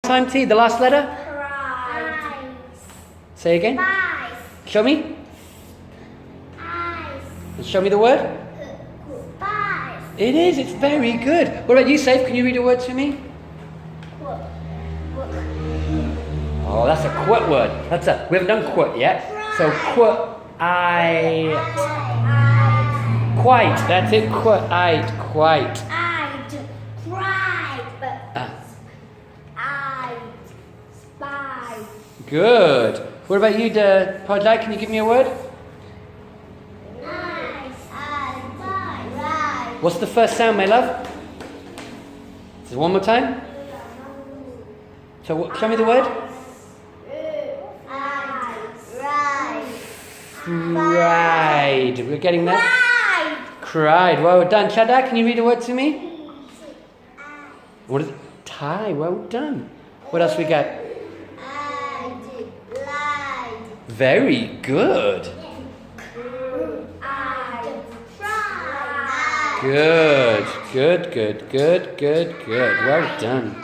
time, T. The last letter. Cried. Say again. Spies. Show me. Eyes. Show me the word. Spies. It is. It's very good. What about you, Safe? Can you read a word to me? Oh, that's a quit word. We haven't done quit yet. So quit. Quite. That's it. Quite. Quite. Spies. Good. What about you, Podlai? Can you give me a word? What's the first sound, my love? So one more time. So show me the word. Cried. We're getting there. Cried. Well done. Chada, can you read a word to me? What is it? Tie. Well done. What else we got? Very good. Good. Well done.